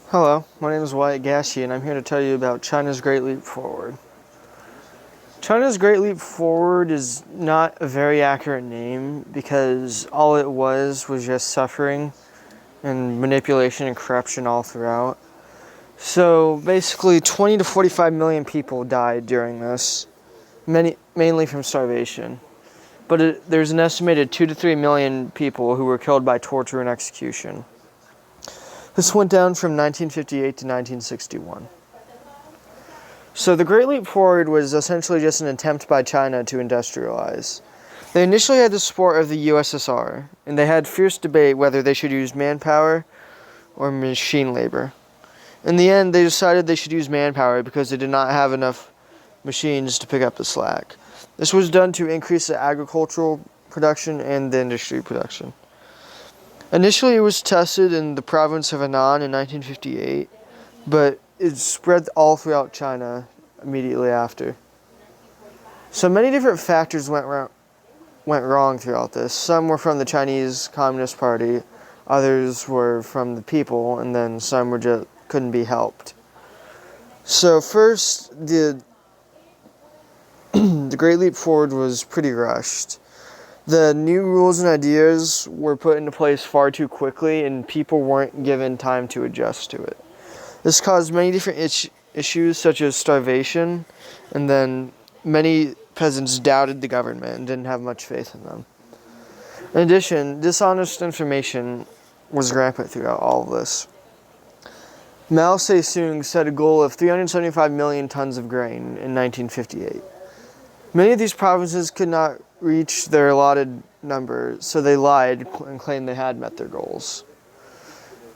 Hello, my name is Wyatt Gashi, and I'm here to tell you about China's Great Leap Forward. China's Great Leap Forward is not a very accurate name because all it was just suffering and manipulation and corruption all throughout. So basically, 20 to 45 million people died during this, mainly from starvation. But there's an estimated 2 to 3 million people who were killed by torture and execution. This went down from 1958 to 1961. So the Great Leap Forward was essentially just an attempt by China to industrialize. They initially had the support of the USSR, and they had fierce debate whether they should use manpower or machine labor. In the end, they decided they should use manpower because they did not have enough machines to pick up the slack. This was done to increase the agricultural production and the industry production. Initially, it was tested in the province of Henan in 1958, but it spread all throughout China immediately after. So many different factors went wrong throughout this. Some were from the Chinese Communist Party, others were from the people, and then some were just couldn't be helped. So first, the Great Leap Forward was pretty rushed. The new rules and ideas were put into place far too quickly, and people weren't given time to adjust to it. This caused many different issues, such as starvation, and then many peasants doubted the government and didn't have much faith in them. In addition, dishonest information was rampant throughout all of this. Mao Zedong set a goal of 375 million tons of grain in 1958. Many of these provinces could not reach their allotted number, so they lied and claimed they had met their goals.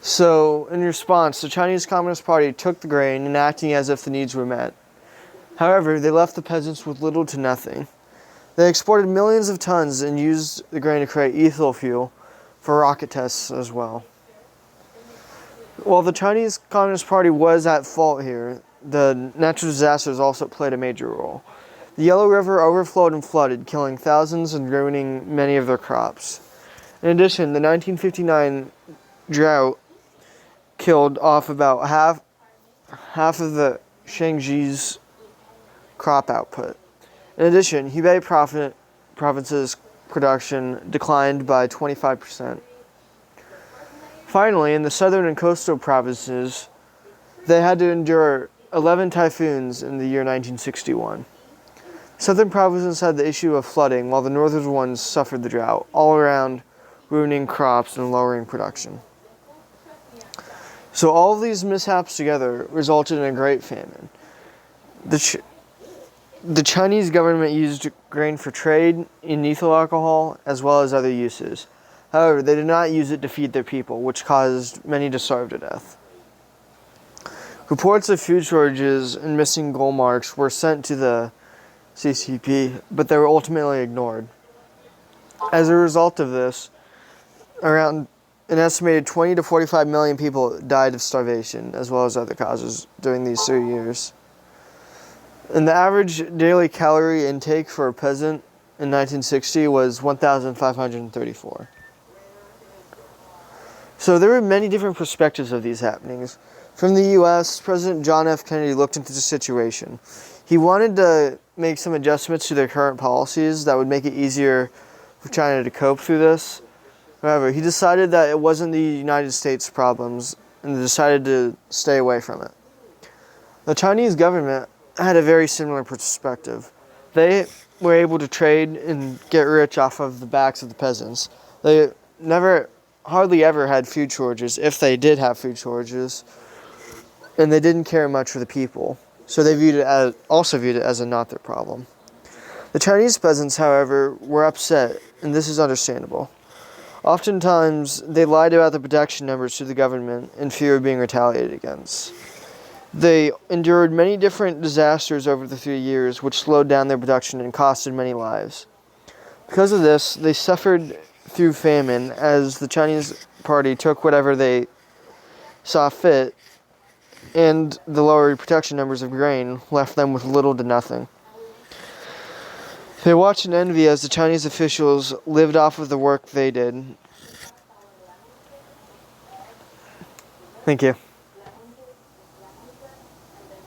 So, in response, the Chinese Communist Party took the grain and acting as if the needs were met. However, they left the peasants with little to nothing. They exported millions of tons and used the grain to create ethyl fuel for rocket tests as well. While the Chinese Communist Party was at fault here, the natural disasters also played a major role. The Yellow River overflowed and flooded, killing thousands and ruining many of their crops. In addition, the 1959 drought killed off about half of the Shaanxi's crop output. In addition, Hubei province's production declined by 25%. Finally, in the southern and coastal provinces, they had to endure 11 typhoons in the year 1961. Southern provinces had the issue of flooding, while the northern ones suffered the drought, all around ruining crops and lowering production. So all of these mishaps together resulted in a great famine. The Chinese government used grain for trade in ethyl alcohol as well as other uses. However, they did not use it to feed their people, which caused many to starve to death. Reports of food shortages and missing goal marks were sent to the CCP, but they were ultimately ignored. As a result of this, around an estimated 20 to 45 million people died of starvation, as well as other causes during these 3 years. And the average daily calorie intake for a peasant in 1960 was 1,534. So there were many different perspectives of these happenings. From the U.S., President John F. Kennedy looked into the situation. He wanted to make some adjustments to their current policies that would make it easier for China to cope through this. However, he decided that it wasn't the United States' problems and decided to stay away from it. The Chinese government had a very similar perspective. They were able to trade and get rich off of the backs of the peasants. They hardly ever had food shortages, if they did have food shortages, and they didn't care much for the people. So they also viewed it as a not their problem. The Chinese peasants, however, were upset, and this is understandable. Oftentimes, they lied about the production numbers to the government in fear of being retaliated against. They endured many different disasters over the 3 years, which slowed down their production and costed many lives. Because of this, they suffered through famine, as the Chinese party took whatever they saw fit, and the lower production numbers of grain left them with little to nothing. They watched in envy as the Chinese officials lived off of the work they did. Thank you.